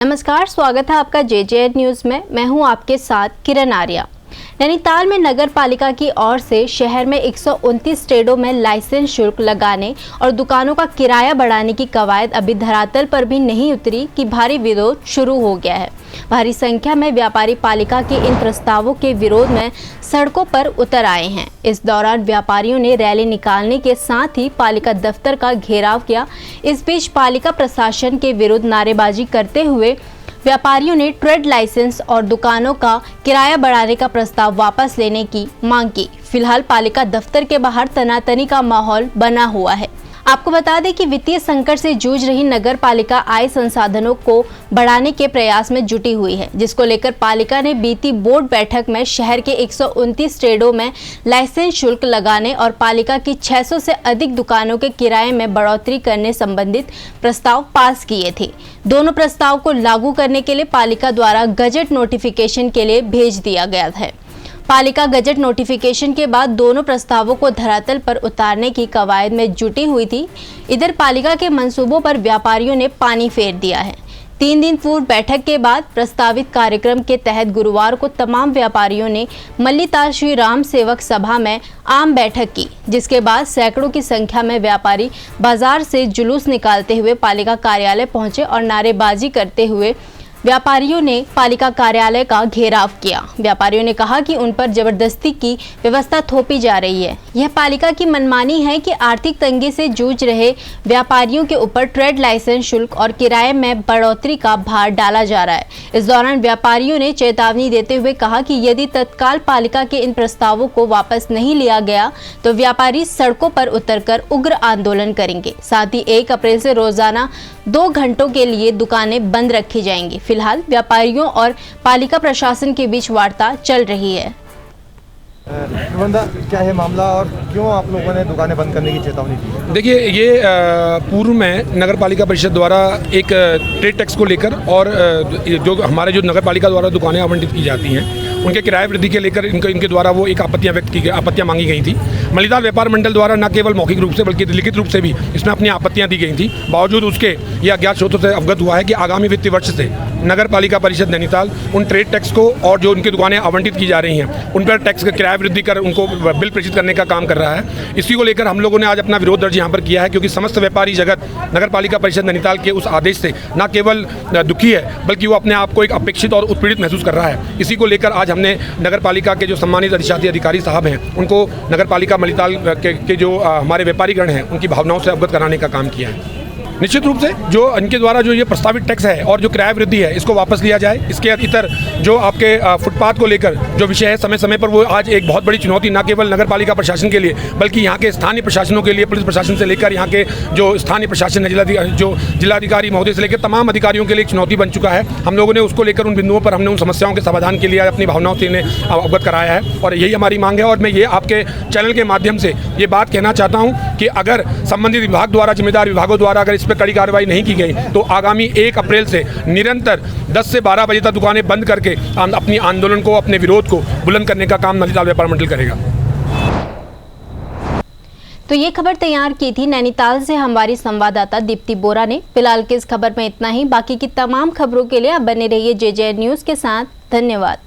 नमस्कार, स्वागत है आपका जेजेएड न्यूज में। मैं हूं आपके साथ किरण आर्या। नैनीताल में नगर पालिका की ओर से शहर में 129 ट्रेडों में लाइसेंस शुल्क लगाने और दुकानों का किराया बढ़ाने की कवायद अभी धरातल पर भी नहीं उतरी कि भारी विरोध शुरू हो गया है। भारी संख्या में व्यापारी पालिका के इन प्रस्तावों के विरोध में सड़कों पर उतर आए हैं। इस दौरान व्यापारियों ने रैली निकालने के साथ ही पालिका दफ्तर का घेराव किया। इस बीच पालिका प्रशासन के विरुद्ध नारेबाजी करते हुए व्यापारियों ने ट्रेड लाइसेंस और दुकानों का किराया बढ़ाने का प्रस्ताव वापस लेने की मांग की। फिलहाल पालिका दफ्तर के बाहर तनातनी का माहौल बना हुआ है। आपको बता दें कि वित्तीय संकट से जूझ रही नगर पालिका आय संसाधनों को बढ़ाने के प्रयास में जुटी हुई है, जिसको लेकर पालिका ने बीती बोर्ड बैठक में शहर के 129 ट्रेडों में लाइसेंस शुल्क लगाने और पालिका की 600 से अधिक दुकानों के किराए में बढ़ोतरी करने संबंधित प्रस्ताव पास किए थे। दोनों प्रस्ताव को लागू करने के लिए पालिका द्वारा गजट नोटिफिकेशन के लिए भेज दिया गया है। पालिका गजट नोटिफिकेशन के बाद दोनों प्रस्तावों को धरातल पर उतारने की कवायद में जुटी हुई थी। इधर पालिका के मंसूबों पर व्यापारियों ने पानी फेर दिया है। 3 दिन पूर्व बैठक के बाद प्रस्तावित कार्यक्रम के तहत गुरुवार को तमाम व्यापारियों ने मल्लीताल श्री राम सेवक सभा में आम बैठक की, जिसके बाद सैकड़ों की संख्या में व्यापारी बाजार से जुलूस निकालते हुए पालिका कार्यालय पहुंचे और नारेबाजी करते हुए व्यापारियों ने पालिका कार्यालय का घेराव किया। व्यापारियों ने कहा कि उन पर जबरदस्ती की व्यवस्था थोपी जा रही है। यह पालिका की मनमानी है कि आर्थिक तंगी से जूझ रहे व्यापारियों के ऊपर ट्रेड लाइसेंस शुल्क और किराए में बढ़ोतरी का भार डाला जा रहा है। इस दौरान व्यापारियों ने चेतावनी देते हुए कहा कि यदि तत्काल पालिका के इन प्रस्तावों को वापस नहीं लिया गया तो व्यापारी सड़कों पर उतरकर उग्र आंदोलन करेंगे। साथ ही 1 अप्रैल से रोजाना 2 घंटों के लिए दुकानें बंद रखी जाएंगी। फिलहाल व्यापारियों और पालिका प्रशासन के बीच वार्ता चल रही है। क्या है मामला और क्यों आप लोगों ने दुकानें बंद करने की चेतावनी दी? देखिए, ये पूर्व में नगर पालिका परिषद द्वारा एक ट्रेड टैक्स को लेकर और जो हमारे जो नगर पालिका द्वारा दुकानें आवंटित की जाती हैं उनके किराए वृद्धि के लेकर इनके द्वारा वो एक आपत्तियां मांगी गई थी। मल्लीताल व्यापार मंडल द्वारा न केवल मौखिक रूप से बल्कि लिखित रूप से भी इसमें अपनी आपत्तियां दी गई थी। बावजूद उसके यह अज्ञात स्रोतों से अवगत हुआ है कि आगामी वित्तीय वर्ष से नगर पालिका परिषद नैनीताल उन ट्रेड टैक्स को और जो उनकी दुकानें आवंटित की जा रही हैं उन पर टैक्स का किराया वृद्धि कर उनको बिल प्रेषित करने का काम कर रहा है। इसी को लेकर हम लोगों ने आज अपना विरोध दर्ज यहाँ पर किया है, क्योंकि समस्त व्यापारी जगत नगर पालिका परिषद नैनीताल के उस आदेश से न केवल दुखी है बल्कि वो अपने आप को एक अपेक्षित और उत्पीड़ित महसूस कर रहा है। इसी को लेकर आज हमने नगर पालिका के जो सम्मानित अधिशासी अधिकारी साहब हैं उनको नगर पालिका मल्लीताल के जो हमारे व्यापारीगण हैं उनकी भावनाओं से अवगत कराने का काम किया है। निश्चित रूप से जो इनके द्वारा जो ये प्रस्तावित टैक्स है और जो किराया वृद्धि है इसको वापस लिया जाए। इसके इतर जो आपके फुटपाथ को लेकर जो विषय है समय समय पर वो आज एक बहुत बड़ी चुनौती न केवल नगर पालिका प्रशासन के लिए बल्कि यहाँ के स्थानीय प्रशासनों के लिए, पुलिस प्रशासन से लेकर यहाँ के जो स्थानीय प्रशासन है, जो जिलाधिकारी महोदय से लेकर तमाम अधिकारियों के लिए एक चुनौती बन चुका है। हम लोगों ने उसको लेकर उन बिंदुओं पर हमने उन समस्याओं के समाधान के लिए अपनी भावनाओं से इन्हें अवगत कराया है और यही हमारी मांग है। और मैं ये आपके चैनल के माध्यम से ये बात कहना चाहता हूँ कि अगर संबंधित विभाग द्वारा, जिम्मेदार विभागों द्वारा अगर इस पर कड़ी कार्रवाई नहीं की गई तो आगामी 1 अप्रैल से निरंतर 10 से 12 बजे तक दुकानें बंद करके अपनी आंदोलन को, अपने विरोध को बुलंद करने का काम मल्लीताल व्यापार मंडल करेगा। तो ये खबर तैयार की थी नैनीताल से हमारी संवाददाता दीप्ति बोरा ने। फिलहाल की इस खबर में इतना ही। बाकी की तमाम खबरों के लिए आप बने रहिए जेजेएड न्यूज के साथ। धन्यवाद।